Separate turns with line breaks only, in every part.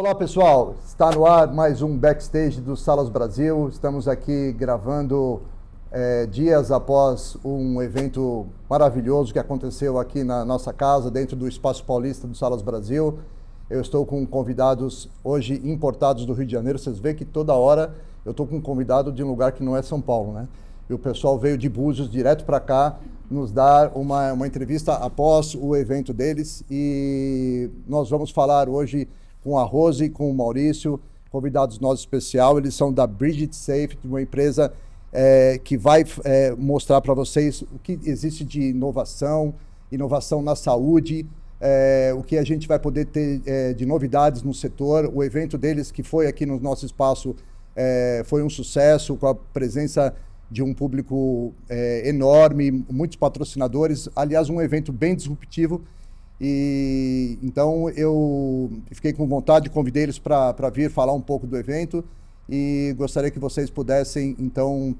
Olá pessoal, está no ar mais um Backstage do Salas Brasil. Estamos aqui gravando dias após um evento maravilhoso que aconteceu aqui na nossa casa, dentro do Espaço Paulista do Salas Brasil. Eu estou com convidados hoje importados do Rio de Janeiro. Vocês veem que toda hora eu estou com um convidado de um lugar que não é São Paulo, né? E o pessoal veio de Búzios direto para cá nos dar uma entrevista após o evento deles. E nós vamos falar hoje com a Rose e com o Maurício, convidados nossos especial. Eles são da Bridge Safe, uma empresa que vai mostrar para vocês o que existe de inovação na saúde, o que a gente vai poder ter de novidades no setor. O evento deles, que foi aqui no nosso espaço, foi um sucesso, com a presença de um público enorme, muitos patrocinadores. Aliás, um evento bem disruptivo. E então eu fiquei com vontade, convidei eles para vir falar um pouco do evento e gostaria que vocês pudessem então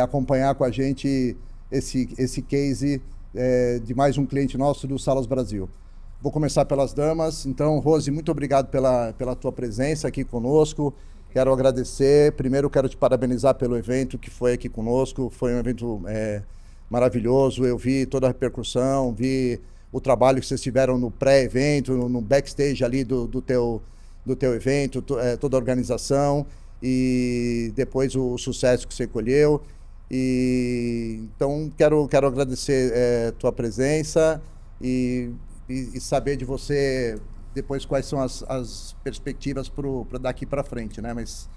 acompanhar com a gente esse case de mais um cliente nosso do Salas Brasil. Vou começar pelas damas. Então, Rose, muito obrigado pela tua presença aqui conosco. Quero agradecer. Primeiro, quero te parabenizar pelo evento que foi aqui conosco. Foi um evento maravilhoso. Eu vi toda a repercussão, vi o trabalho que vocês tiveram no pré-evento, no backstage ali do teu evento, toda a organização e depois o sucesso que você colheu. E então quero agradecer tua presença e saber de você depois quais são as perspectivas para daqui para frente, né? Mas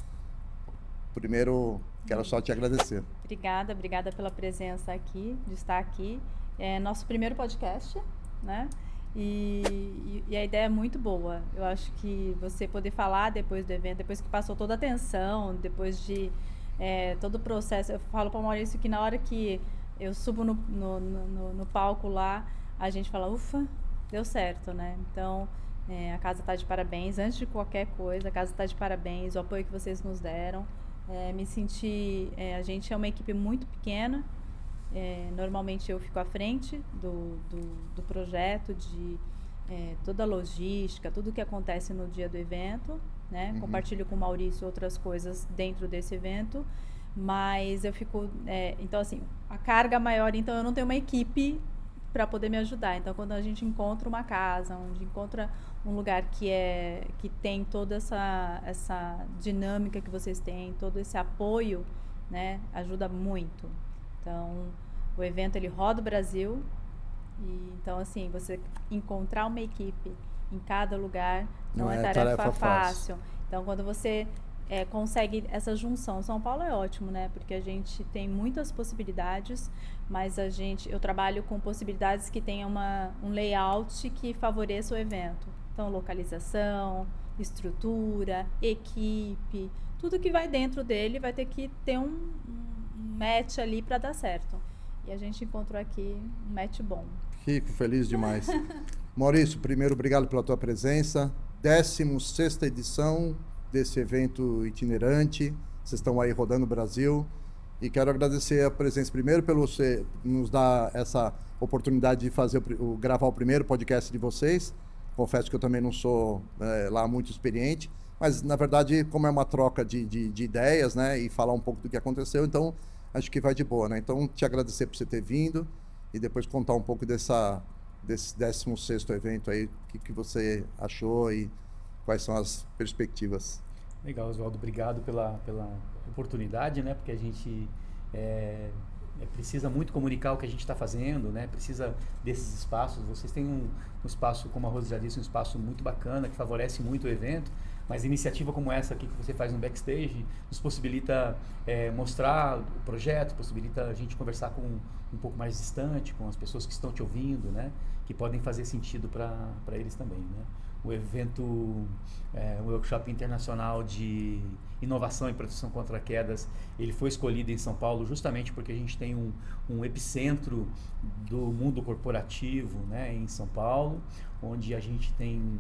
primeiro quero só te agradecer.
Obrigada pela presença aqui, de estar aqui. É nosso primeiro podcast, né? E a ideia é muito boa. Eu acho que você poder falar depois do evento, depois que passou toda a tensão, depois de todo o processo. Eu falo para o Maurício que na hora que eu subo no palco lá, a gente fala, ufa, deu certo, né? Então, a casa está de parabéns. Antes de qualquer coisa, a casa está de parabéns. O apoio que vocês nos deram. Me senti... a gente é uma equipe muito pequena. Normalmente eu fico à frente do projeto, de toda a logística, tudo que acontece no dia do evento, né? Uhum. Compartilho com o Maurício outras coisas dentro desse evento, mas eu fico... então, assim, a carga maior, então eu não tenho uma equipe para poder me ajudar. Então, quando a gente encontra uma casa, onde encontra um lugar que tem toda essa dinâmica que vocês têm, todo esse apoio, né? Ajuda muito. Então, o evento ele roda o Brasil e então assim, você encontrar uma equipe em cada lugar não é tarefa fácil. Então, quando você consegue essa junção, São Paulo é ótimo, né? Porque a gente tem muitas possibilidades, mas eu trabalho com possibilidades que tenham um layout que favoreça o evento. Então, localização, estrutura, equipe, tudo que vai dentro dele vai ter que ter um match ali para dar certo. E a gente encontrou aqui um match bom.
Fico feliz demais. Maurício, primeiro, obrigado pela tua presença. 16ª edição desse evento itinerante. Vocês estão aí rodando o Brasil. E quero agradecer a presença primeiro pelo você nos dar essa oportunidade de gravar o primeiro podcast de vocês. Confesso que eu também não sou lá muito experiente, mas na verdade, como é uma troca de ideias, né, e falar um pouco do que aconteceu, então acho que vai de boa, né? Então, te agradecer por você ter vindo e depois contar um pouco desse 16º evento aí, o que você achou e quais são as perspectivas.
Legal, Oswaldo, obrigado pela oportunidade, né? Porque a gente precisa muito comunicar o que a gente está fazendo, né? Precisa desses espaços. Vocês têm um espaço, como a Rose já disse, um espaço muito bacana, que favorece muito o evento. Mas iniciativa como essa aqui que você faz no backstage nos possibilita mostrar o projeto, possibilita a gente conversar com um pouco mais distante, com as pessoas que estão te ouvindo, né? Que podem fazer sentido para eles também, né? O evento, o Workshop Internacional de Inovação e Proteção contra Quedas, ele foi escolhido em São Paulo justamente porque a gente tem um epicentro do mundo corporativo, né, em São Paulo, onde a gente tem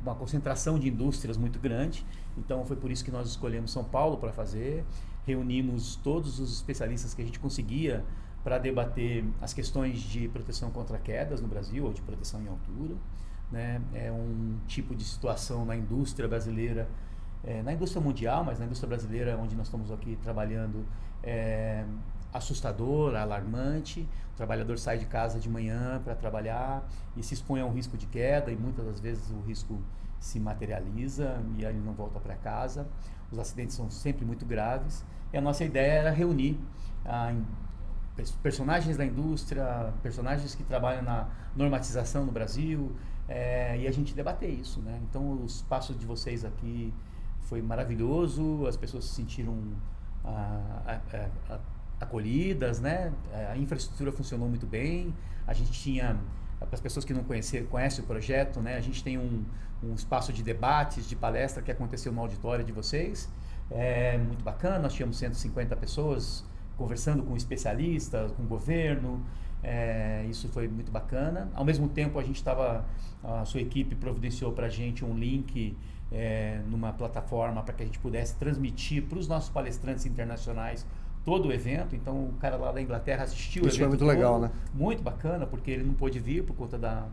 uma concentração de indústrias muito grande. Então foi por isso que nós escolhemos São Paulo para fazer. Reunimos todos os especialistas que a gente conseguia para debater as questões de proteção contra quedas no Brasil, ou de proteção em altura. né? É um tipo de situação na indústria brasileira, na indústria mundial, mas na indústria brasileira, onde nós estamos aqui trabalhando, assustador, alarmante. O trabalhador sai de casa de manhã para trabalhar e se expõe a um risco de queda, e muitas das vezes o risco se materializa e aí ele não volta para casa. Os acidentes são sempre muito graves, e a nossa ideia era reunir personagens da indústria, personagens que trabalham na normatização no Brasil, e a gente debater isso, né? Então o espaço de vocês aqui foi maravilhoso, as pessoas se sentiram acolhidas, né? A infraestrutura funcionou muito bem. A gente tinha, para as pessoas que não conhecem o projeto, né? A gente tem um espaço de debates, de palestra que aconteceu no auditório de vocês. Muito bacana. Nós tínhamos 150 pessoas conversando com especialistas, com o governo. Isso foi muito bacana. Ao mesmo tempo, a sua equipe providenciou para a gente um link numa plataforma para que a gente pudesse transmitir para os nossos palestrantes internacionais todo o evento. Então o cara lá da Inglaterra assistiu o evento.
Isso foi muito
todo,
legal, né?
Muito bacana, porque ele não pôde vir por conta da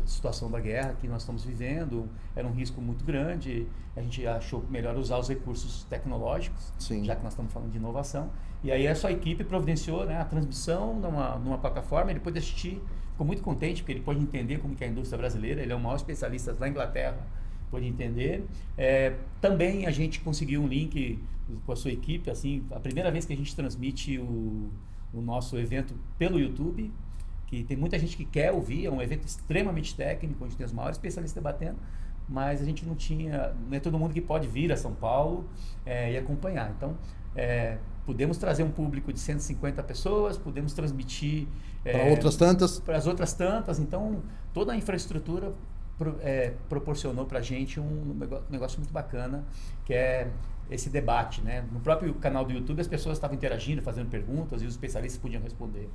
situação da guerra que nós estamos vivendo. Era um risco muito grande. A gente achou melhor usar os recursos tecnológicos,
Sim.
já que nós estamos falando de inovação. E aí a sua equipe providenciou, né, a transmissão numa plataforma. Ele pôde assistir, ficou muito contente, porque ele pôde entender como que é a indústria brasileira. Ele é o maior especialista da Inglaterra, pôde entender. Também a gente conseguiu um link com a sua equipe, assim, a primeira vez que a gente transmite o nosso evento pelo YouTube, que tem muita gente que quer ouvir. É um evento extremamente técnico, onde tem os maiores especialistas debatendo, mas a gente não é todo mundo que pode vir a São Paulo e acompanhar. Então, podemos trazer um público de 150 pessoas, podemos transmitir
para outras tantas.
Para as outras tantas. Então, toda a infraestrutura proporcionou para a gente um negócio muito bacana, que é esse debate, né? No próprio canal do YouTube, as pessoas estavam interagindo, fazendo perguntas, e os especialistas podiam responder.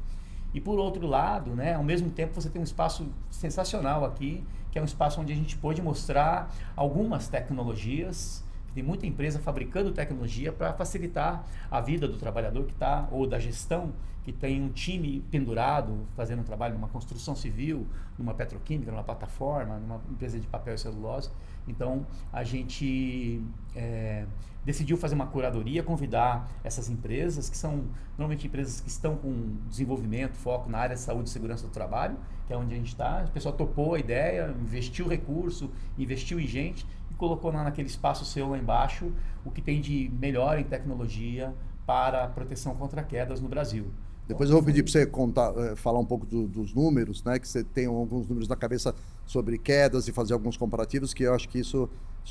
E por outro lado, né, ao mesmo tempo, você tem um espaço sensacional aqui, que é um espaço onde a gente pôde mostrar algumas tecnologias. Tem muita empresa fabricando tecnologia para facilitar a vida do trabalhador que está, ou da gestão, que tem um time pendurado, fazendo um trabalho numa construção civil, numa petroquímica, numa plataforma, numa empresa de papel e celulose. Então, a gente decidiu fazer uma curadoria, convidar essas empresas, que são normalmente empresas que estão com desenvolvimento, foco na área de saúde e segurança do trabalho, que é onde a gente está. O pessoal topou a ideia, investiu recurso, investiu em gente, e colocou naquele espaço seu lá embaixo o que tem de melhor em tecnologia para a proteção contra quedas no Brasil.
Depois eu vou pedir para você falar um pouco dos números, né? Que você tem alguns números na cabeça sobre quedas e fazer alguns comparativos, que eu acho que isso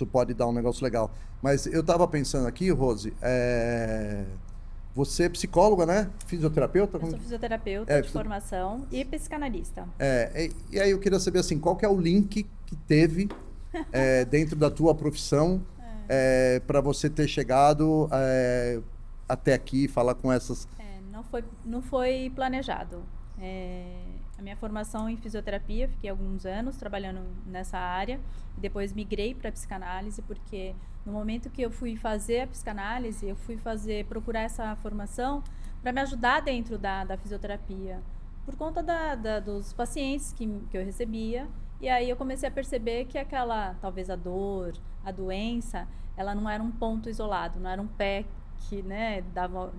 pode dar um negócio legal. Mas eu estava pensando aqui, Rose, você é psicóloga, né? Fisioterapeuta?
Eu sou fisioterapeuta de formação e psicanalista.
E aí eu queria saber assim, qual que é o link que teve dentro da tua profissão para você ter chegado até aqui e falar com essas...
Não foi planejado. A minha formação em fisioterapia, fiquei alguns anos trabalhando nessa área, e depois migrei para a psicanálise, porque no momento que eu fui fazer a psicanálise, eu fui procurar essa formação para me ajudar dentro da fisioterapia, por conta dos pacientes que eu recebia. E aí eu comecei a perceber que talvez a dor, a doença, ela não era um ponto isolado, não era um pé que, né,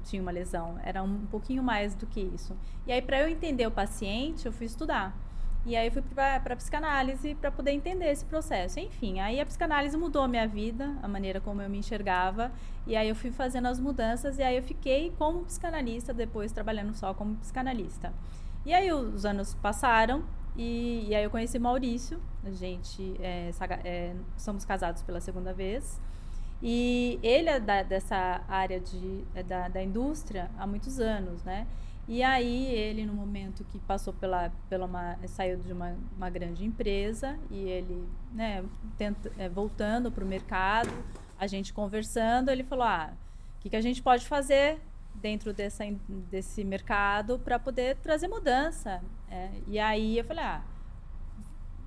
tinha uma lesão, era um pouquinho mais do que isso. E aí, para eu entender o paciente, eu fui estudar. E aí eu fui para a psicanálise para poder entender esse processo. Enfim, aí a psicanálise mudou a minha vida, a maneira como eu me enxergava, e aí eu fui fazendo as mudanças, e aí eu fiquei como psicanalista, depois trabalhando só como psicanalista. E aí os anos passaram, e aí eu conheci Maurício, a gente somos casados pela segunda vez. E ele é dessa área da indústria há muitos anos, né? E aí ele, no momento que passou saiu de uma grande empresa, e ele, né, voltando para o mercado, a gente conversando, ele falou, o que a gente pode fazer dentro desse mercado para poder trazer mudança? E aí eu falei,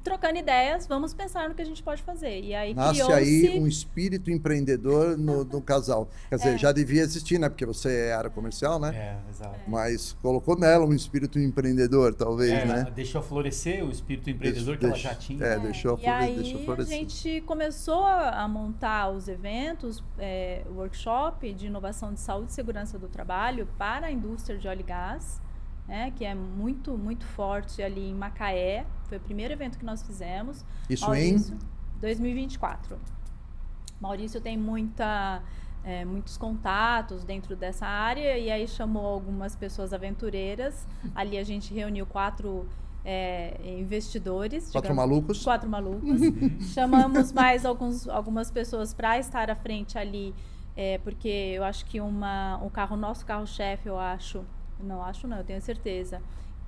trocando ideias, vamos pensar no que a gente pode fazer. E aí
Nasce aí um espírito empreendedor no casal. Quer dizer, já devia existir, né? Porque você é área comercial, né?
Exato.
Mas colocou nela um espírito empreendedor, talvez, né?
Deixou florescer o espírito empreendedor que ela já tinha.
Deixou
e aí
florescer.
a gente começou a montar os eventos, workshop de inovação de saúde e segurança do trabalho para a indústria de óleo e gás, né, que é muito, muito forte ali em Macaé. Foi o primeiro evento que nós fizemos.
Isso
Maurício,
em?
2024. Maurício tem muitos contatos dentro dessa área e aí chamou algumas pessoas aventureiras. Ali a gente reuniu 4 investidores.
4 malucos.
4 malucos. Chamamos mais algumas pessoas para estar à frente ali, porque eu acho que nosso carro-chefe, eu tenho certeza,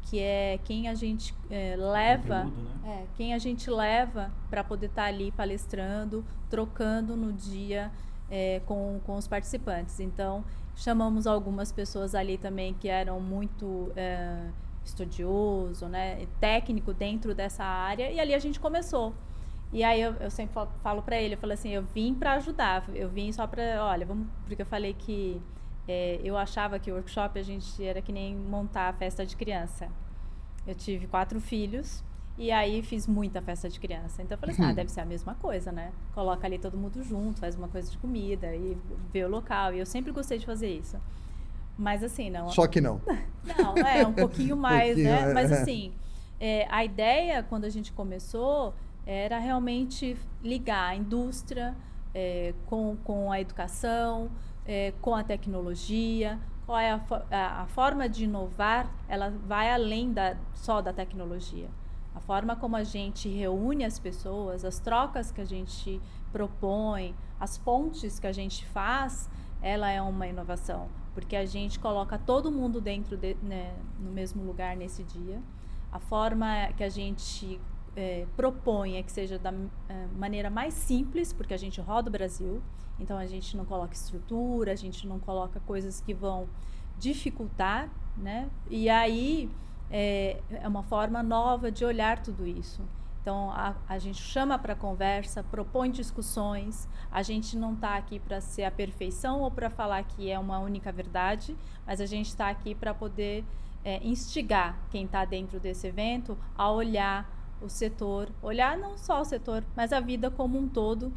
que é quem a gente leva,
Conteúdo, né?
quem a gente leva para poder estar ali palestrando, trocando no dia com os participantes. Então, chamamos algumas pessoas ali também que eram muito estudioso, né, técnico dentro dessa área, e ali a gente começou. E aí eu sempre falo para ele, eu falo assim, eu vim para ajudar, eu vim só para, porque eu falei que eu achava que o workshop a gente era que nem montar a festa de criança. Eu tive 4 filhos e aí fiz muita festa de criança. Então eu falei assim, deve ser a mesma coisa, né? Coloca ali todo mundo junto, faz uma coisa de comida e vê o local. E eu sempre gostei de fazer isso. Mas assim, não...
Só que não.
Não, um pouquinho mais, né? Mas assim, a ideia quando a gente começou era realmente ligar a indústria com a educação, com a tecnologia. Qual é a forma de inovar? Ela vai além só da tecnologia. A forma como a gente reúne as pessoas, as trocas que a gente propõe, as pontes que a gente faz, ela é uma inovação. Porque a gente coloca todo mundo dentro no mesmo lugar nesse dia. A forma que a gente propõe é que seja da maneira mais simples, porque a gente roda o Brasil. Então, a gente não coloca estrutura, a gente não coloca coisas que vão dificultar, né? E aí, é uma forma nova de olhar tudo isso. Então, a gente chama para conversa, propõe discussões. A gente não está aqui para ser a perfeição ou para falar que é uma única verdade, mas a gente está aqui para poder instigar quem está dentro desse evento a olhar o setor, olhar não só o setor, mas a vida como um todo,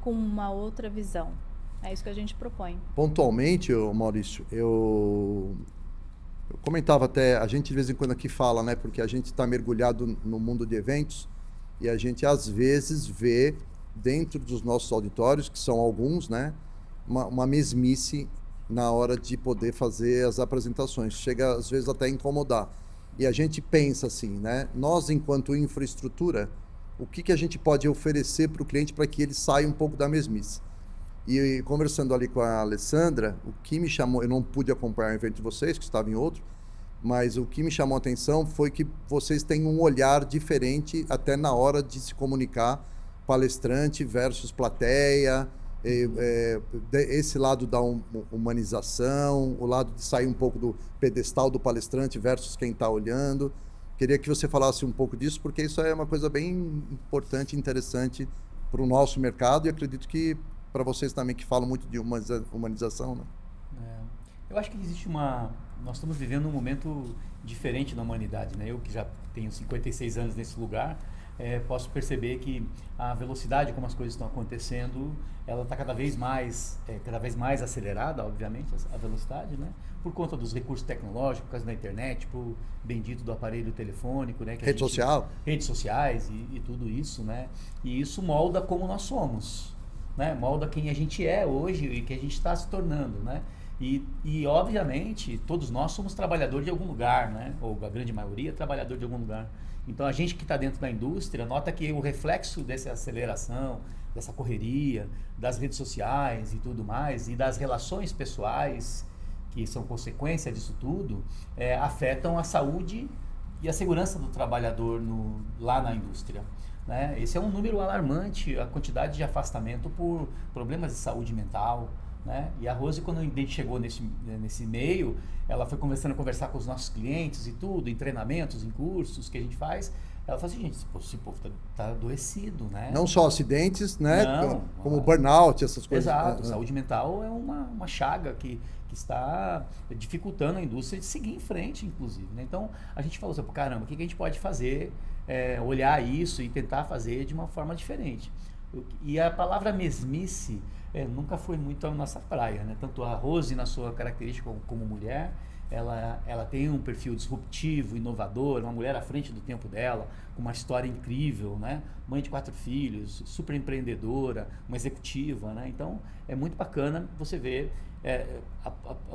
com uma outra visão. É isso que a gente propõe.
Pontualmente, Maurício, eu comentava até, a gente de vez em quando aqui fala, né, porque a gente está mergulhado no mundo de eventos e a gente às vezes vê dentro dos nossos auditórios, que são alguns, né, uma mesmice na hora de poder fazer as apresentações. Chega às vezes até a incomodar. E a gente pensa assim, né, nós enquanto infraestrutura, o que a gente pode oferecer para o cliente para que ele saia um pouco da mesmice? E conversando ali com a Alessandra, o que me chamou, eu não pude acompanhar o evento de vocês, que estava em outro, mas o que me chamou a atenção foi que vocês têm um olhar diferente até na hora de se comunicar, palestrante versus plateia, esse lado da humanização, o lado de sair um pouco do pedestal do palestrante versus quem está olhando. Queria que você falasse um pouco disso, porque isso é uma coisa bem importante e interessante para o nosso mercado e acredito que para vocês também que falam muito de humanização, né?
Eu acho que existe nós estamos vivendo um momento diferente na humanidade, né? Eu que já tenho 56 anos nesse lugar, posso perceber que a velocidade como as coisas estão acontecendo, ela está cada vez mais acelerada, obviamente, a velocidade, né? Por conta dos recursos tecnológicos, por causa da internet, por bendito do aparelho telefônico, né?
Rede social.
Redes sociais e tudo isso, né? E isso molda como nós somos, né? Molda quem a gente é hoje e que a gente está se tornando, né? E obviamente todos nós somos trabalhadores de algum lugar, né? Ou a grande maioria é trabalhador de algum lugar. Então a gente que está dentro da indústria nota que o reflexo dessa aceleração, dessa correria, das redes sociais e tudo mais, e das relações pessoais que são consequência disso tudo, afetam a saúde e a segurança do trabalhador lá na indústria, né? Esse é um número alarmante, a quantidade de afastamento por problemas de saúde mental, né? E a Rose, quando a gente chegou nesse meio, ela foi conversar com os nossos clientes e tudo, em treinamentos, em cursos que a gente faz, Ela fala assim, gente, esse povo tá adoecido, né?
Não só acidentes, né?
Não,
como burnout, essas coisas.
Exato, saúde mental é uma chaga que está dificultando a indústria de seguir em frente, inclusive. Né? Então, a gente falou assim, caramba, o que a gente pode fazer, olhar isso e tentar fazer de uma forma diferente. E a palavra mesmice nunca foi muito a nossa praia, né? Tanto a Rose, na sua característica como mulher, ela tem um perfil disruptivo, inovador, uma mulher à frente do tempo dela, com uma história incrível, né? Mãe de 4 filhos, super empreendedora, uma executiva, né? Então, é muito bacana você ver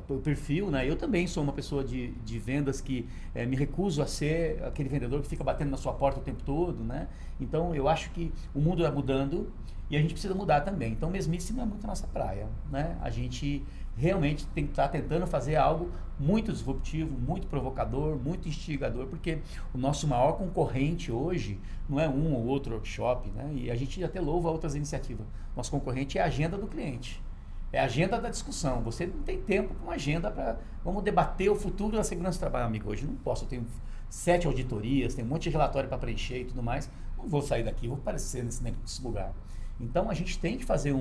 o perfil, né? Eu também sou uma pessoa de vendas que me recuso a ser aquele vendedor que fica batendo na sua porta o tempo todo, né? Então, eu acho que o mundo está mudando e a gente precisa mudar também. Então, mesmice não é muito a nossa praia, né? A gente realmente tem que estar tentando fazer algo muito disruptivo, muito provocador, muito instigador, porque o nosso maior concorrente hoje não é um ou outro workshop, né? E a gente até louva outras iniciativas. Nosso concorrente é a agenda do cliente. É a agenda da discussão. Você não tem tempo com uma agenda para... Vamos debater o futuro da segurança do trabalho, amigo. Hoje não posso. Eu tenho 7 auditorias, tenho um monte de relatório para preencher e tudo mais. Não vou sair daqui, vou aparecer nesse lugar. Então, a gente tem que fazer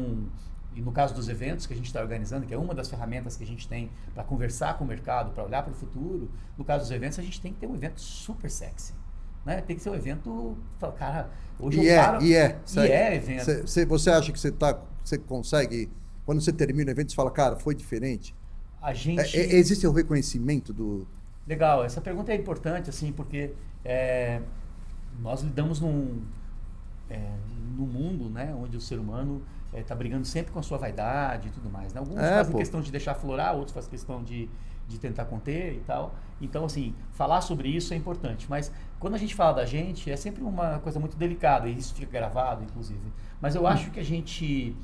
e no caso dos eventos que a gente está organizando, que é uma das ferramentas que a gente tem para conversar com o mercado, para olhar para o futuro, no caso dos eventos, a gente tem que ter um evento super sexy. Né? Tem que ser um evento... Cara, hoje eu paro... E é evento.
Você acha que você consegue... Quando você termina o evento, você fala, cara, foi diferente?
A gente...
Existe o reconhecimento do...
Legal, essa pergunta é importante, assim, porque nós lidamos num mundo, né, onde o ser humano está brigando sempre com a sua vaidade e tudo mais. Né? Alguns fazem questão de deixar aflorar, outros fazem questão de tentar conter e tal. Então, assim, falar sobre isso é importante. Mas quando a gente fala da gente, é sempre uma coisa muito delicada, e isso fica gravado, inclusive. Mas eu acho que a gente,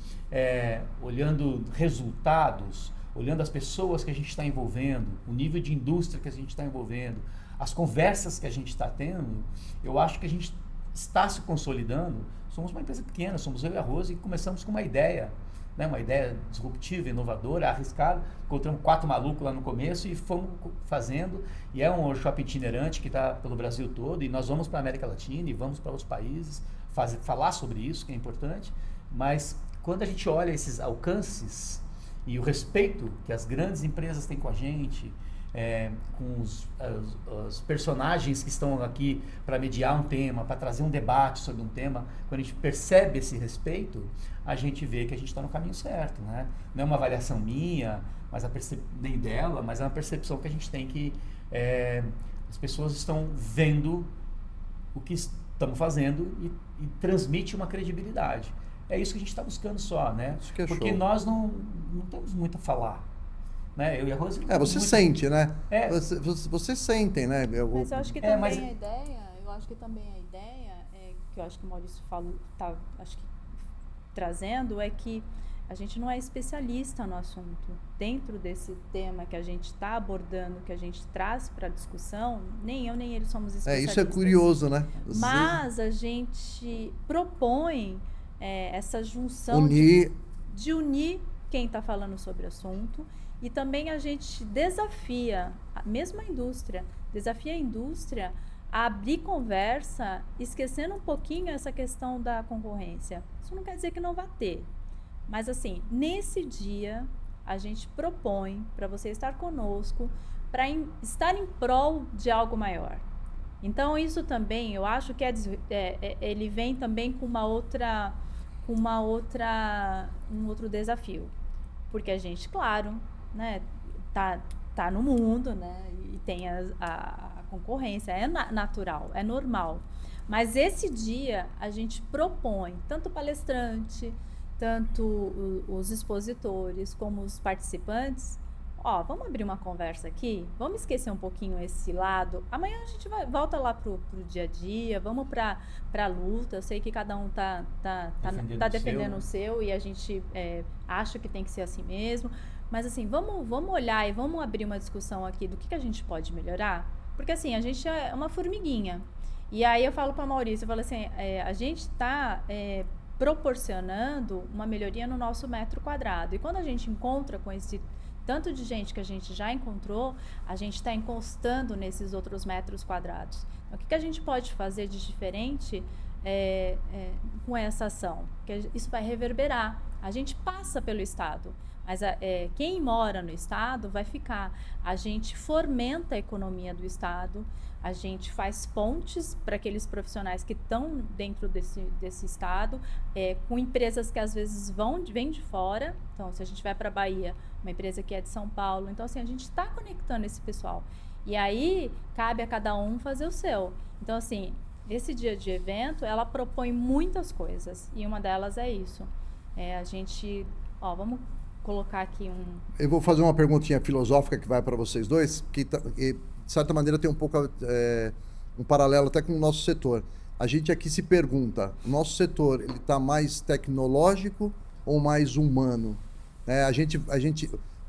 olhando resultados, olhando as pessoas que a gente está envolvendo, o nível de indústria que a gente está envolvendo, as conversas que a gente está tendo, eu acho que a gente está se consolidando. Somos uma empresa pequena, somos eu e a Rose, e começamos com uma ideia, né? Uma ideia disruptiva, inovadora, arriscada. Encontramos 4 malucos lá no começo e fomos fazendo. E é um workshop itinerante que está pelo Brasil todo, e nós vamos para a América Latina e vamos para outros países falar sobre isso, que é importante. Mas quando a gente olha esses alcances e o respeito que as grandes empresas têm com a gente, com os personagens que estão aqui para mediar um tema, para trazer um debate sobre um tema, quando a gente percebe esse respeito, a gente vê que a gente está no caminho certo, né? Não é uma avaliação minha, nem dela, mas é uma percepção que a gente tem que as pessoas estão vendo o que estamos fazendo e transmite uma credibilidade. É isso que a gente está buscando só, né?
Isso que é
porque
show.
Nós não temos muito a falar. Né? Eu e a Rose...
você sente, né? Vocês sentem, né?
Mas eu acho que também a ideia, que eu acho que o Maurício falou, acho que trazendo, é que a gente não é especialista no assunto. Dentro desse tema que a gente está abordando, que a gente traz para a discussão, nem eu nem ele somos especialistas.
Isso é curioso, né?
Mas a gente propõe essa junção de unir quem está falando sobre o assunto. E também a gente desafia, mesmo a indústria, a abrir conversa, esquecendo um pouquinho essa questão da concorrência. Isso não quer dizer que não vai ter. Mas assim, nesse dia, a gente propõe para você estar conosco, para estar em prol de algo maior. Então, isso também, eu acho que ele vem também com um outro desafio. Porque a gente, claro, né, tá no mundo, né, e tem a concorrência, é natural, é normal. Mas esse dia a gente propõe, tanto o palestrante, tanto os expositores, como os participantes, vamos abrir uma conversa aqui, vamos esquecer um pouquinho esse lado, amanhã a gente volta lá pro dia a dia, vamos pra luta. Eu sei que cada um tá defendendo o seu, e a gente acha que tem que ser assim mesmo, mas assim, vamos olhar e vamos abrir uma discussão aqui do que a gente pode melhorar, porque assim, a gente é uma formiguinha, e aí eu falo para Maurício, eu falo assim, a gente está proporcionando uma melhoria no nosso metro quadrado, e quando a gente encontra com esse tanto de gente que a gente já encontrou, a gente está encostando nesses outros metros quadrados. Então, o que a gente pode fazer de diferente com essa ação? Porque isso vai reverberar. A gente passa pelo Estado, mas quem mora no Estado vai ficar. A gente fomenta a economia do Estado, a gente faz pontes para aqueles profissionais que estão dentro desse Estado, com empresas que às vezes vêm de fora. Então, se a gente vai para a Bahia, uma empresa que é de São Paulo, então assim, a gente está conectando esse pessoal. E aí, cabe a cada um fazer o seu. Então, assim, esse dia de evento, ela propõe muitas coisas, e uma delas é isso. A gente, vamos colocar aqui
Eu vou fazer uma perguntinha filosófica que vai para vocês dois, que de certa maneira tem um pouco um paralelo até com o nosso setor. A gente aqui se pergunta, o nosso setor, ele está mais tecnológico ou mais humano?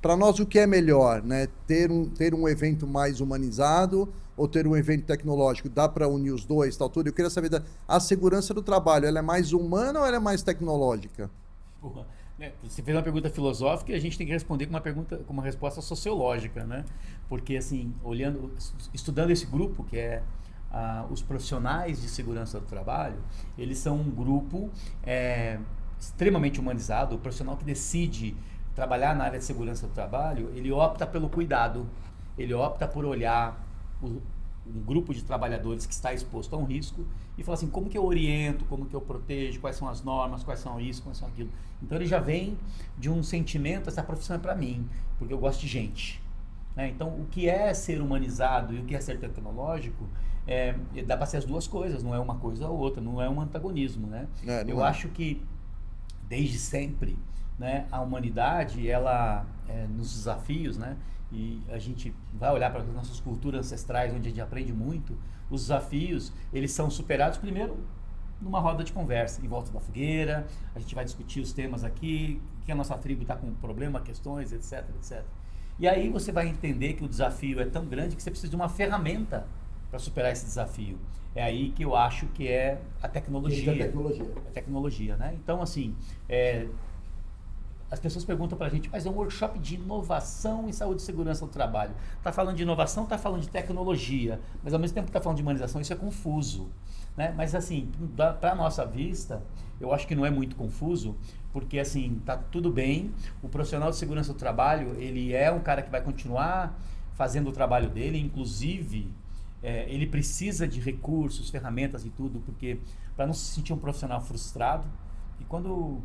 Para nós, o que é melhor, né? Ter um evento mais humanizado ou ter um evento tecnológico? Dá para unir os dois, tal, tudo? Eu queria saber, a segurança do trabalho, ela é mais humana ou ela é mais tecnológica?
Você fez uma pergunta filosófica e a gente tem que responder com uma resposta sociológica, né? Porque, assim, estudando esse grupo, que é os profissionais de segurança do trabalho, eles são um grupo extremamente humanizado. O profissional que decide trabalhar na área de segurança do trabalho, ele opta pelo cuidado, ele opta por olhar um grupo de trabalhadores que está exposto a um risco e falar assim, como que eu oriento, como que eu protejo, quais são as normas, quais são isso, quais são aquilo. Então ele já vem de um sentimento, essa profissão é para mim, porque eu gosto de gente, né? Então o que é ser humanizado e o que é ser tecnológico, dá para ser as duas coisas, não é uma coisa ou outra, não é um antagonismo, né? Eu acho que desde sempre, né, a humanidade, ela nos desafios, né, e a gente vai olhar para as nossas culturas ancestrais, onde a gente aprende muito, os desafios, eles são superados primeiro numa roda de conversa, em volta da fogueira, a gente vai discutir os temas aqui, que a nossa tribo está com problema, questões, etc, etc. E aí você vai entender que o desafio é tão grande que você precisa de uma ferramenta para superar esse desafio. É aí que eu acho que é a tecnologia. A tecnologia, né? Então, assim, as pessoas perguntam pra gente, mas é um workshop de inovação em saúde e segurança do trabalho. Tá falando de inovação, tá falando de tecnologia, mas ao mesmo tempo que tá falando de humanização, isso é confuso, né? Mas assim, pra nossa vista, eu acho que não é muito confuso, porque assim, tá tudo bem, o profissional de segurança do trabalho, ele é um cara que vai continuar fazendo o trabalho dele, inclusive, ele precisa de recursos, ferramentas e tudo, porque para não se sentir um profissional frustrado, e quando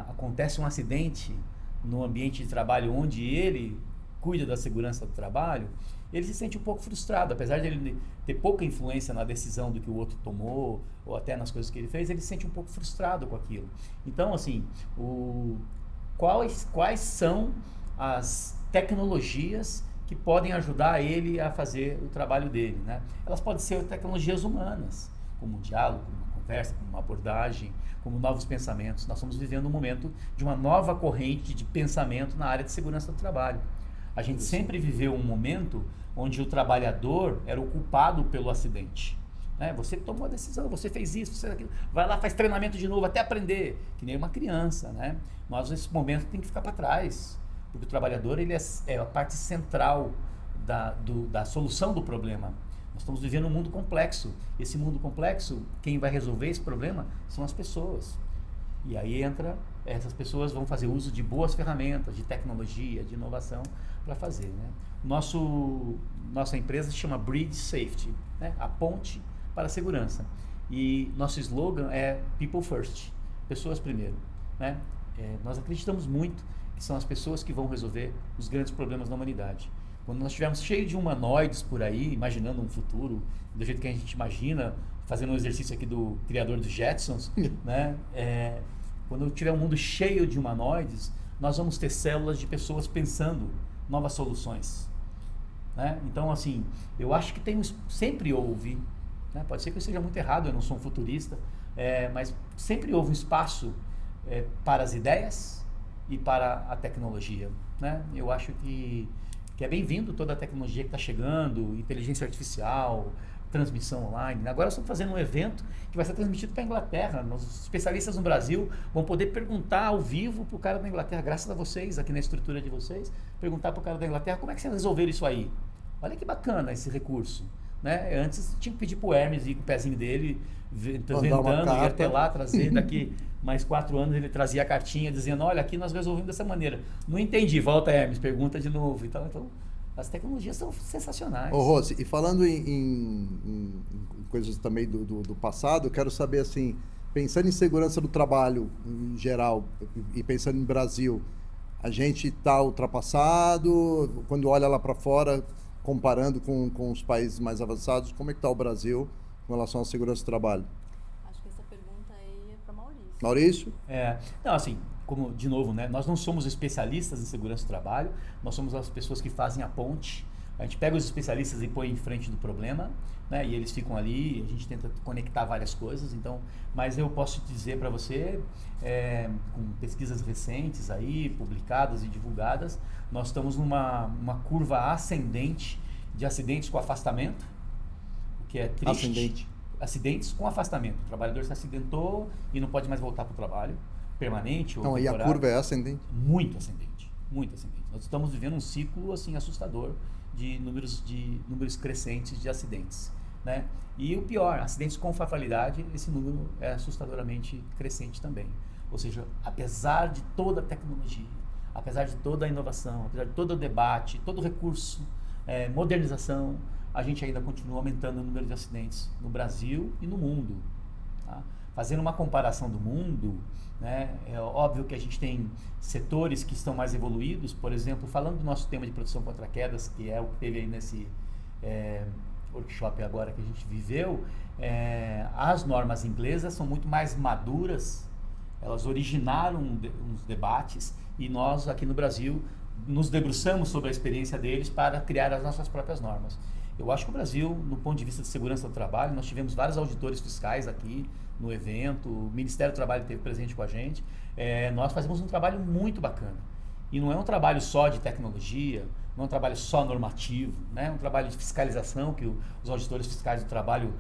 acontece um acidente no ambiente de trabalho onde ele cuida da segurança do trabalho, ele se sente um pouco frustrado, apesar de ele ter pouca influência na decisão do que o outro tomou, ou até nas coisas que ele fez, ele se sente um pouco frustrado com aquilo. Então, assim, quais são as tecnologias que podem ajudar ele a fazer o trabalho dele, né? Elas podem ser tecnologias humanas, como um diálogo, como uma conversa, como uma abordagem, como novos pensamentos. Nós estamos vivendo um momento de uma nova corrente de pensamento na área de segurança do trabalho. A gente sempre viveu um momento onde o trabalhador era o culpado pelo acidente, né? Você tomou a decisão, você fez isso, você fez aquilo, vai lá, faz treinamento de novo até aprender, que nem uma criança, né? Nós nesse momento tem que ficar para trás, porque o trabalhador ele é a parte central da solução do problema. Nós estamos vivendo um mundo complexo. Esse mundo complexo, quem vai resolver esse problema são as pessoas. E aí essas pessoas vão fazer uso de boas ferramentas, de tecnologia, de inovação para fazer, né? Nossa empresa se chama Bridge Safety, né? A ponte para a segurança. E nosso slogan é People First, pessoas primeiro, né? Nós acreditamos muito que são as pessoas que vão resolver os grandes problemas da humanidade. Quando nós estivermos cheios de humanoides por aí, imaginando um futuro do jeito que a gente imagina, fazendo um exercício aqui do criador dos Jetsons, né? Quando tiver um mundo cheio de humanoides, nós vamos ter células de pessoas pensando novas soluções, né? Então, assim, eu acho que sempre houve, né? Pode ser que eu esteja muito errado, eu não sou um futurista, mas sempre houve um espaço para as ideias e para a tecnologia, né? Eu acho que é bem-vindo toda a tecnologia que está chegando, inteligência artificial, transmissão online. Agora estamos fazendo um evento que vai ser transmitido para a Inglaterra. Os especialistas no Brasil vão poder perguntar ao vivo para o cara da Inglaterra, graças a vocês, aqui na estrutura de vocês, perguntar para o cara da Inglaterra como é que vocês resolveram isso aí. Olha que bacana esse recurso. Né? Antes tinha que pedir para o Hermes ir com o pezinho dele, ventando, ia até lá, trazer. Daqui mais 4 anos ele trazia a cartinha dizendo, olha, aqui nós resolvemos dessa maneira. Não entendi, volta Hermes, pergunta de novo. Então as tecnologias são sensacionais.
Ô Rose, e falando em coisas também do passado, eu quero saber assim, pensando em segurança do trabalho em geral e pensando em Brasil, a gente está ultrapassado? Quando olha lá para fora, comparando com os países mais avançados, como é que está o Brasil com relação à segurança do trabalho?
Acho que essa pergunta aí é para Maurício.
Maurício?
Não, assim, como, de novo, né, nós não somos especialistas em segurança do trabalho, nós somos as pessoas que fazem a ponte. A gente pega os especialistas e põe em frente do problema, né, e eles ficam ali, a gente tenta conectar várias coisas, então, mas eu posso dizer para você, com pesquisas recentes aí, publicadas e divulgadas, nós estamos numa curva ascendente de acidentes com afastamento, o que é triste. Acidentes com afastamento. O trabalhador se acidentou e não pode mais voltar para o trabalho, permanente ou temporário.
E a curva é ascendente?
Muito ascendente, muito ascendente. Nós estamos vivendo um ciclo assim assustador de números crescentes de acidentes, né? E o pior, acidentes com fatalidade, esse número é assustadoramente crescente também. Ou seja, apesar de toda a tecnologia, apesar de toda a inovação, apesar de todo o debate, todo o recurso, modernização, a gente ainda continua aumentando o número de acidentes no Brasil e no mundo. Tá? Fazendo uma comparação do mundo, né, é óbvio que a gente tem setores que estão mais evoluídos, por exemplo, falando do nosso tema de proteção contra quedas, que é o que teve aí nesse workshop agora que a gente viveu, as normas inglesas são muito mais maduras, elas originaram uns debates e nós aqui no Brasil nos debruçamos sobre a experiência deles para criar as nossas próprias normas. Eu acho que o Brasil, no ponto de vista de segurança do trabalho, nós tivemos vários auditores fiscais aqui no evento, o Ministério do Trabalho esteve presente com a gente, nós fazemos um trabalho muito bacana. E não é um trabalho só de tecnologia, não é um trabalho só normativo, né? É um trabalho de fiscalização que os auditores fiscais do trabalho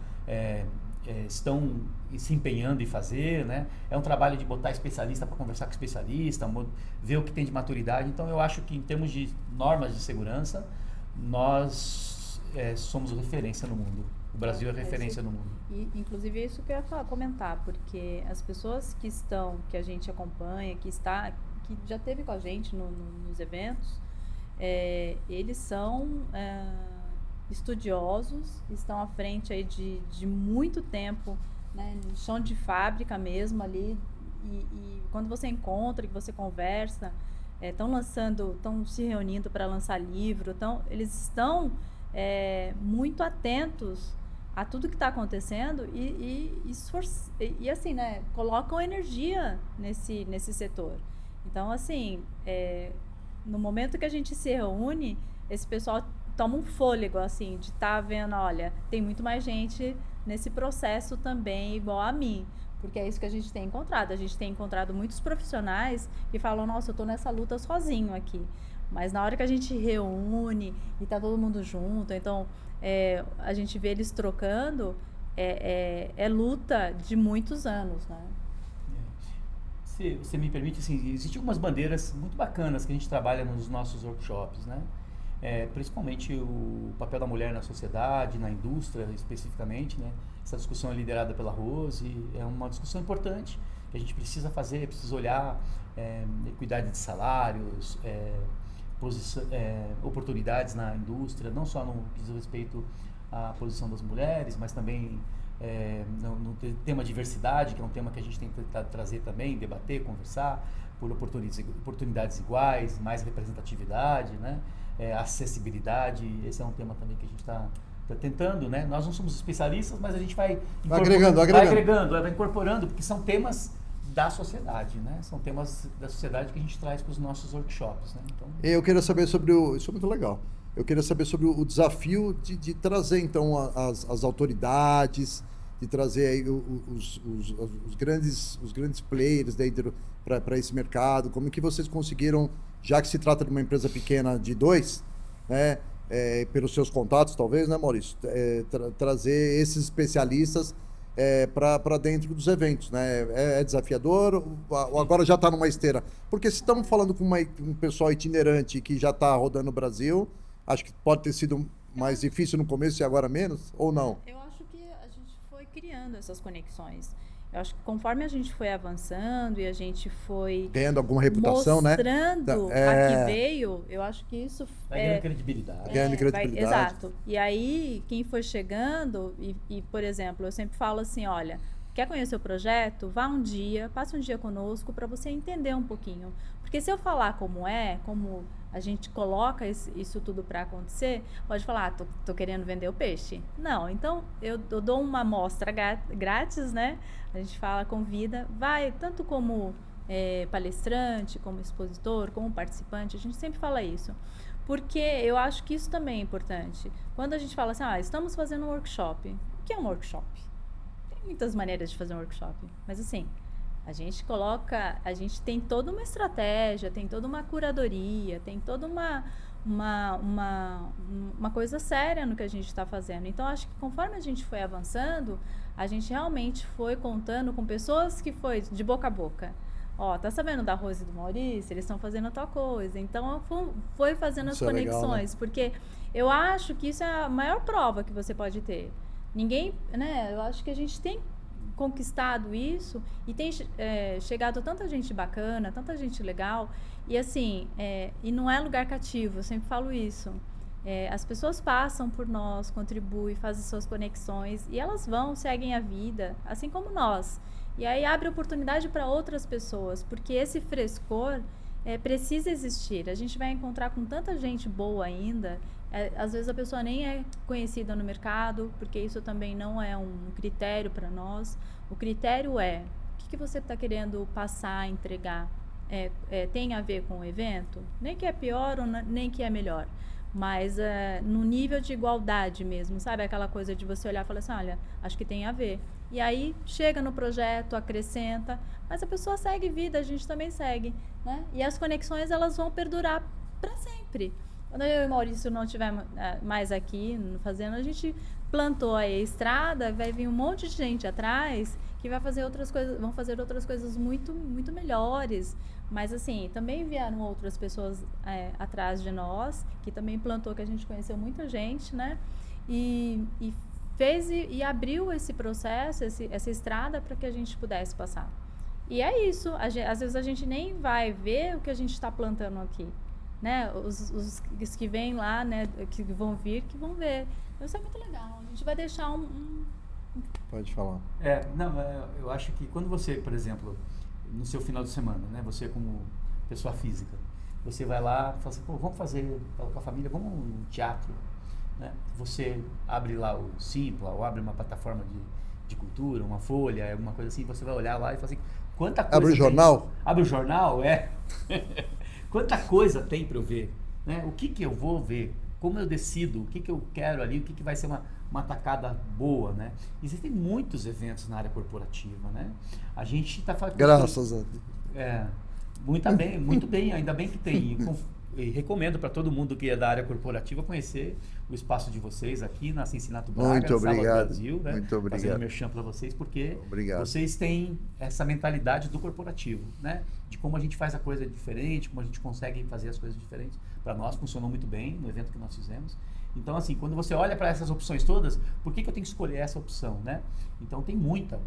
estão se empenhando em fazer, né? É um trabalho de botar especialista para conversar com especialista, ver o que tem de maturidade. Então eu acho que em termos de normas de segurança, nós somos referência no mundo. O Brasil é referência no mundo.
E, inclusive, é isso que eu ia comentar, porque as pessoas que a gente acompanha, que já esteve com a gente nos eventos, eles são estudiosos, estão à frente aí de muito tempo, né, no chão de fábrica mesmo ali, e quando você encontra, que você conversa, estão se reunindo para lançar livro, eles estão muito atentos a tudo que está acontecendo e assim, né, colocam energia nesse setor. Então, assim, no momento que a gente se reúne, esse pessoal toma um fôlego, assim, de estar vendo, olha, tem muito mais gente nesse processo também igual a mim, porque é isso que a gente tem encontrado. A gente tem encontrado muitos profissionais que falam, nossa, eu estou nessa luta sozinho aqui. Mas na hora que a gente reúne e tá todo mundo junto, então a gente vê eles trocando, é luta de muitos anos, né?
Se você me permite, assim, existem algumas bandeiras muito bacanas que a gente trabalha nos nossos workshops, né? Principalmente o papel da mulher na sociedade, na indústria especificamente, né? Essa discussão é liderada pela Rose, é uma discussão importante que a gente precisa fazer, precisa olhar equidade de salários, oportunidades na indústria, não só no que diz respeito à posição das mulheres, mas também no tema diversidade, que é um tema que a gente tem que tentar trazer também, debater, conversar, por oportunidades iguais, mais representatividade, né? Acessibilidade, esse é um tema também que a gente está tentando, né? Nós não somos especialistas, mas a gente vai incorporando, porque são temas da sociedade, né? São temas da sociedade que a gente traz para os nossos workshops, né? Então...
Eu queria saber sobre isso é muito legal. Eu queria saber sobre o desafio de trazer, então, as autoridades, de trazer aí os grandes players dentro para esse mercado. Como que vocês conseguiram, já que se trata de uma empresa pequena de 2, né, pelos seus contatos, talvez, né, Maurício? Trazer esses especialistas para dentro dos eventos, né? É desafiador ou agora já está numa esteira? Porque se estamos falando com um pessoal itinerante que já está rodando no Brasil, acho que pode ter sido mais difícil no começo e agora menos, ou não?
Eu acho que a gente foi criando essas conexões. Eu acho que conforme a gente foi avançando e a gente foi
ganhando alguma reputação,
mostrando a que veio, eu acho que isso
ganhando credibilidade.
Ganhando credibilidade.
Exato. E aí, quem foi chegando, por exemplo, eu sempre falo assim, olha, quer conhecer o projeto? Vá um dia, passe um dia conosco para você entender um pouquinho. Porque se eu falar como a gente coloca isso tudo para acontecer, pode falar, tô querendo vender o peixe. Não, então eu dou uma amostra grátis, né? A gente fala, convida, vai, tanto como palestrante, como expositor, como participante, a gente sempre fala isso. Porque eu acho que isso também é importante. Quando a gente fala assim, estamos fazendo um workshop. O que é um workshop? Tem muitas maneiras de fazer um workshop, mas assim, a gente tem toda uma estratégia, tem toda uma curadoria, tem toda uma coisa séria no que a gente está fazendo. Então, acho que conforme a gente foi avançando, a gente realmente foi contando com pessoas que foi de boca a boca. Tá sabendo da Rose e do Maurício? Eles estão fazendo tal coisa. Então, foi fazendo as conexões. Legal, né? Porque eu acho que isso é a maior prova que você pode ter. Ninguém, né? Eu acho que a gente tem conquistado isso e tem chegado tanta gente bacana, tanta gente legal, e assim, e não é lugar cativo, eu sempre falo isso. As pessoas passam por nós, contribuem, fazem suas conexões e elas seguem a vida, assim como nós. E aí abre oportunidade para outras pessoas, porque esse frescor precisa existir. A gente vai encontrar com tanta gente boa ainda. Às vezes a pessoa nem é conhecida no mercado, porque isso também não é um critério para nós. O critério é o que você está querendo passar, entregar. Tem a ver com o evento? Nem que é pior ou nem que é melhor, mas no nível de igualdade mesmo, sabe? Aquela coisa de você olhar e falar assim, olha, acho que tem a ver. E aí chega no projeto, acrescenta, mas a pessoa segue vida, a gente também segue, né? E as conexões, elas vão perdurar para sempre. Quando eu e o Maurício não estiver mais aqui fazendo, a gente plantou aí a estrada, vai vir um monte de gente atrás que vai fazer outras coisas, vão fazer outras coisas muito, muito melhores. Mas assim, também vieram outras pessoas atrás de nós, que também plantou, que a gente conheceu muita gente, né? E fez e abriu esse processo, essa estrada para que a gente pudesse passar. E é isso, às vezes a gente nem vai ver o que a gente está plantando aqui. Né? Os que vêm lá, né, que vão vir, que vão ver. Então, isso é muito legal. A gente vai deixar
Pode falar.
Eu acho que quando você, por exemplo, no seu final de semana, né, você como pessoa física, você vai lá e fala assim, vamos fazer, fala com a família, vamos no teatro, né? Você abre lá o Simpla, ou abre uma plataforma de cultura, uma Folha, alguma coisa assim, você vai olhar lá e fala assim, quanta coisa
abre o jornal?
Tem? Abre o jornal, Quanta coisa tem para eu ver, né? O que eu vou ver, como eu decido, o que eu quero ali, o que vai ser uma tacada boa, né? Existem muitos eventos na área corporativa, né? A gente está fazendo...
Graças a Deus.
Muito bem, ainda bem que tem. E recomendo para todo mundo que é da área corporativa conhecer o espaço de vocês aqui na Cincinato Braga,
muito obrigado.
Brasil, né?
Muito obrigado.
Fazendo merchan para vocês, porque
obrigado.
Vocês têm essa mentalidade do corporativo, né? De como a gente faz a coisa diferente, como a gente consegue fazer as coisas diferentes. Para nós funcionou muito bem no evento que nós fizemos. Então, assim, quando você olha para essas opções todas, por que eu tenho que escolher essa opção, né? Então, tem muita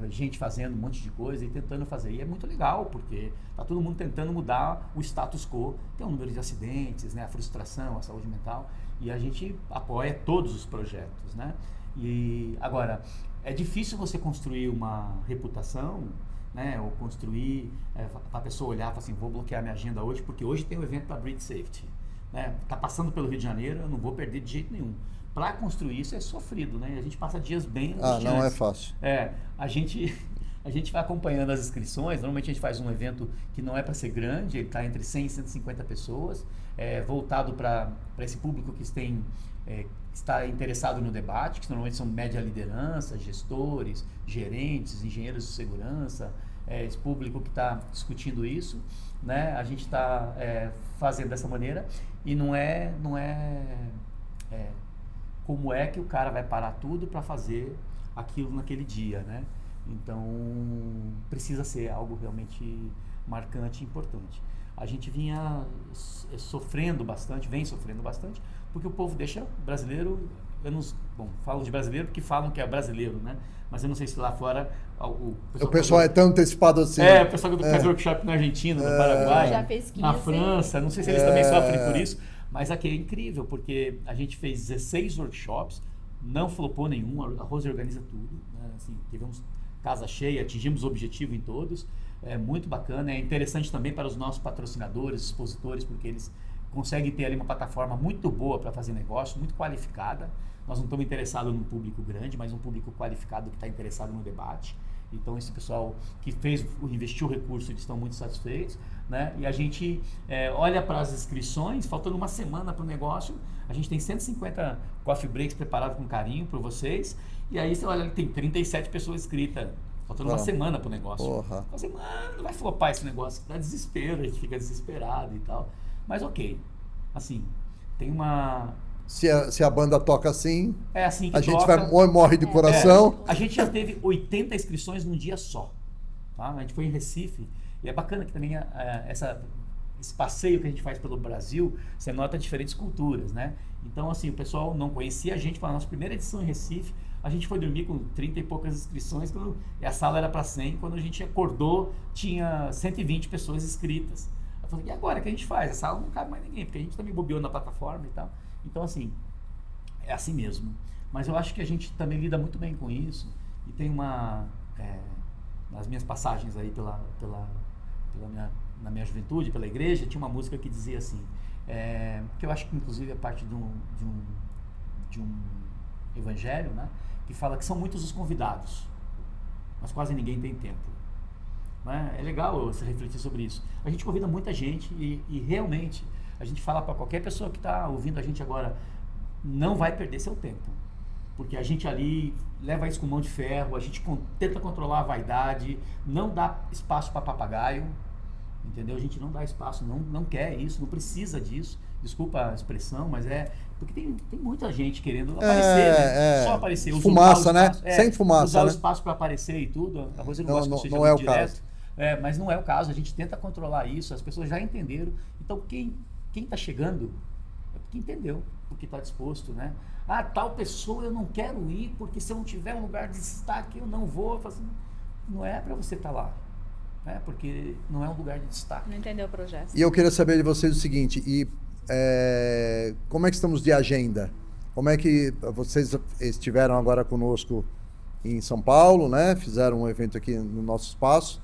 gente fazendo um monte de coisa e tentando fazer. E é muito legal, porque tá todo mundo tentando mudar o status quo. Tem o número de acidentes, né? A frustração, a saúde mental. E a gente apoia todos os projetos, né? E, agora, é difícil você construir uma reputação, né? Ou construir, para a pessoa olhar e falar assim, vou bloquear minha agenda hoje, porque hoje tem um evento para Bridge Safety. Tá passando pelo Rio de Janeiro, eu não vou perder de jeito nenhum. Para construir isso é sofrido, né? A gente passa dias bem angustiantes.
Não é fácil.
A gente vai acompanhando as inscrições. Normalmente a gente faz um evento que não é para ser grande, ele está entre 100 e 150 pessoas, voltado para esse público que está interessado no debate, que normalmente são média liderança, gestores, gerentes, engenheiros de segurança, esse público que está discutindo isso, né? A gente está fazendo dessa maneira e não é como é que o cara vai parar tudo para fazer aquilo naquele dia, né? Então, precisa ser algo realmente marcante e importante. A gente vem sofrendo bastante, porque o povo deixa brasileiro, falo de brasileiro porque falam que é brasileiro, né? Mas eu não sei se lá fora
o pessoal é tão antecipado assim.
O pessoal que faz workshop na Argentina, no Paraguai,
já fez 15,
na França, não sei se eles também sofrem por isso, mas aqui é incrível, porque a gente fez 16 workshops, não flopou nenhum, a Rose organiza tudo, né? Assim, tivemos casa cheia, atingimos o objetivo em todos, é muito bacana, é interessante também para os nossos patrocinadores, expositores, porque eles conseguem ter ali uma plataforma muito boa para fazer negócio, muito qualificada. Nós não estamos interessados num público grande, mas um público qualificado que está interessado no debate. Então, esse pessoal que investiu o recurso, eles estão muito satisfeitos, né? E a gente olha para as inscrições, faltando uma semana para o negócio, a gente tem 150 coffee breaks preparados com carinho para vocês, e aí você olha, tem 37 pessoas inscritas, faltando uma semana para o negócio.
Porra.
Você, mano, não vai flopar esse negócio, dá desespero, a gente fica desesperado e tal. Mas ok, assim, tem uma...
Se a banda toca assim,
é assim que
a gente
toca,
morre de coração.
A gente já teve 80 inscrições num dia só. Tá? A gente foi em Recife, e é bacana que também esse passeio que a gente faz pelo Brasil, você nota diferentes culturas, né? Então, assim, o pessoal não conhecia a gente, para a nossa primeira edição em Recife, a gente foi dormir com 30 e poucas inscrições, e a sala era para 100, quando a gente acordou, tinha 120 pessoas inscritas. Eu falei, e agora, o que a gente faz? A sala não cabe mais ninguém, porque a gente também bobeou na plataforma e tal. Então, assim, é assim mesmo. Mas eu acho que a gente também lida muito bem com isso. E tem nas minhas passagens aí na minha juventude, pela igreja, tinha uma música que dizia assim, que eu acho que inclusive é parte de um evangelho, né? Que fala que são muitos os convidados, mas quase ninguém tem tempo. É legal você refletir sobre isso. A gente convida muita gente e realmente a gente fala para qualquer pessoa que está ouvindo a gente agora, não vai perder seu tempo, porque a gente ali leva isso com mão de ferro, a gente tenta controlar a vaidade, não dá espaço para papagaio, entendeu? A gente não dá espaço, não quer isso, não precisa disso, desculpa a expressão, mas porque tem muita gente querendo aparecer, né? Só aparecer.
Fumaça, né? Sem fumaça,
usar
né?
o espaço para aparecer e tudo. A Rose não gosta que seja
não é o
direto.
caso.
Mas não é o caso, a gente tenta controlar isso, as pessoas já entenderam. Então, quem está chegando é porque entendeu, porque está disposto, né? Ah, tal pessoa eu não quero ir, porque se eu não tiver um lugar de destaque, eu não vou. Assim, não é para você estar lá, né? Porque não é um lugar de destaque.
Não entendeu o projeto.
E eu queria saber de vocês o seguinte, como é que estamos de agenda? Como é que vocês estiveram agora conosco em São Paulo, né? Fizeram um evento aqui no nosso espaço.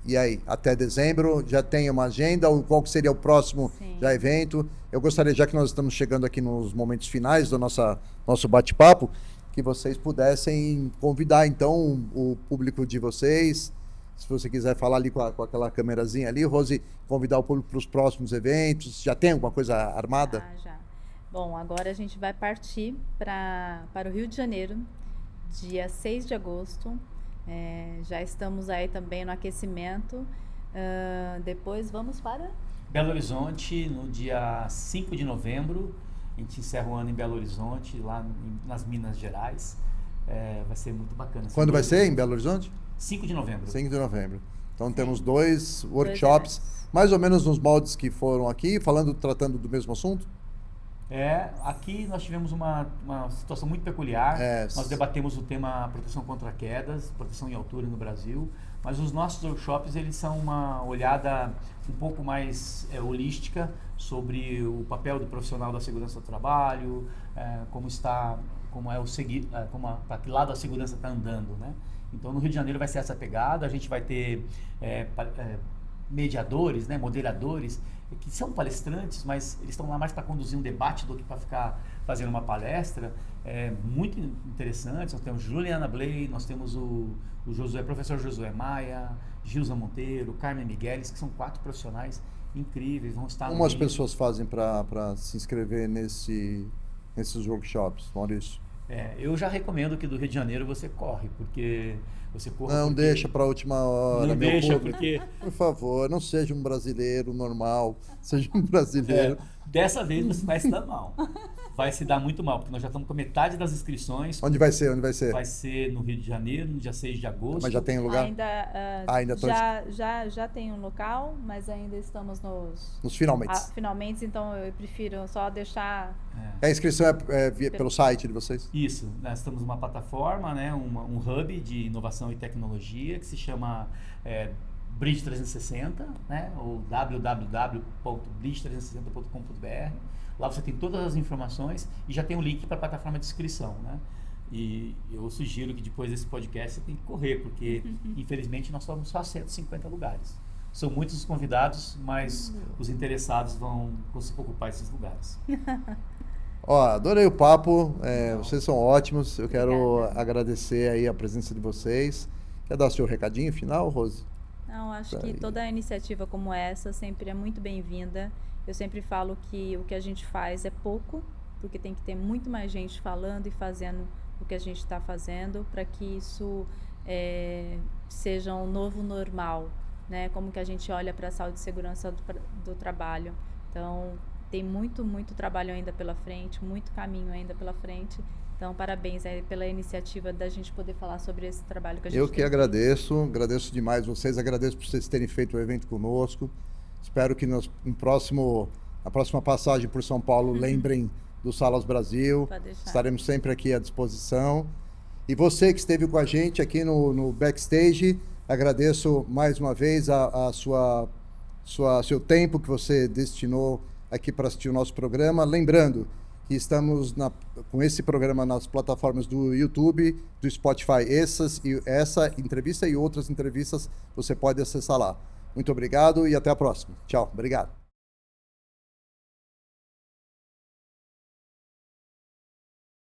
E aí, até dezembro, já tem uma agenda? Qual que seria o próximo evento? Eu gostaria, já que nós estamos chegando aqui nos momentos finais do nosso bate-papo, que vocês pudessem convidar, então, o público de vocês, se você quiser falar ali com aquela câmerazinha ali, Rose, convidar o público para os próximos eventos. Já tem alguma coisa armada?
Já. Bom, agora a gente vai partir para o Rio de Janeiro, dia 6 de agosto. Já estamos aí também no aquecimento. Depois vamos para
Belo Horizonte, no dia 5 de novembro. A gente encerra o ano em Belo Horizonte, lá nas Minas Gerais. Vai ser muito bacana.
Quando vai ser em Belo Horizonte?
5 de novembro.
5 de novembro. Então temos 2 workshops, mais ou menos nos moldes que foram aqui, tratando do mesmo assunto?
Aqui nós tivemos uma situação muito peculiar. Nós debatemos o tema proteção contra quedas, proteção em altura no Brasil, mas os nossos workshops, eles são uma olhada um pouco mais holística sobre o papel do profissional da segurança do trabalho, para que lado a segurança está andando, né? Então no Rio de Janeiro vai ser essa pegada, a gente vai ter mediadores, né, moderadores, que são palestrantes, mas eles estão lá mais para conduzir um debate do que para ficar fazendo uma palestra. Muito interessante. Nós temos Juliana Bley, nós temos o professor Josué Maia, Gilza Monteiro, Carmen Migueles, que são 4 profissionais incríveis. Vão estar
Como as pessoas fazem para se inscrever nesses workshops, Maurício?
Eu já recomendo que do Rio de Janeiro você corre, porque você corre.
Não
porque...
deixa para a última hora,
Não
meu
deixa,
público.
porque...
Por favor, não seja um brasileiro normal, seja um brasileiro.
Dessa vez você vai se dar mal. Vai se dar muito mal, porque nós já estamos com metade das inscrições.
Onde vai ser? Onde vai ser?
Vai ser no Rio de Janeiro, no dia 6 de agosto.
Mas já tem lugar?
Ainda já tem um local, mas ainda estamos nos
finalmente.
Finalmente, então eu prefiro só deixar...
A inscrição é pelo site de vocês?
Isso, nós estamos numa plataforma, né, um hub de inovação e tecnologia que se chama Bridge 360, né, ou www.bridge360.com.br. Lá você tem todas as informações e já tem um link para a plataforma de inscrição, né? E eu sugiro que depois desse podcast você tem que correr, porque infelizmente nós somos só 150 lugares. São muitos os convidados, mas os interessados vão ocupar esses lugares.
Adorei o papo, vocês são ótimos, eu quero agradecer aí a presença de vocês. Quer dar seu recadinho final, Rose?
Não, acho que toda iniciativa como essa sempre é muito bem-vinda. Eu sempre falo que o que a gente faz é pouco, porque tem que ter muito mais gente falando e fazendo o que a gente está fazendo para que isso seja um novo normal, né? Como que a gente olha para a saúde e segurança do trabalho. Então, tem muito trabalho ainda pela frente, muito caminho ainda pela frente. Então, parabéns aí pela iniciativa da gente poder falar sobre esse trabalho que a gente
Eu que agradeço demais vocês, agradeço por vocês terem feito o evento conosco. Espero que na próxima passagem por São Paulo lembrem do Salas Brasil. Estaremos sempre aqui à disposição. E você que esteve com a gente aqui no backstage, agradeço mais uma vez seu tempo que você destinou aqui para assistir o nosso programa. Lembrando que estamos com esse programa nas plataformas do YouTube, do Spotify. Essa entrevista e outras entrevistas você pode acessar lá. Muito obrigado e até a próxima. Tchau, obrigado.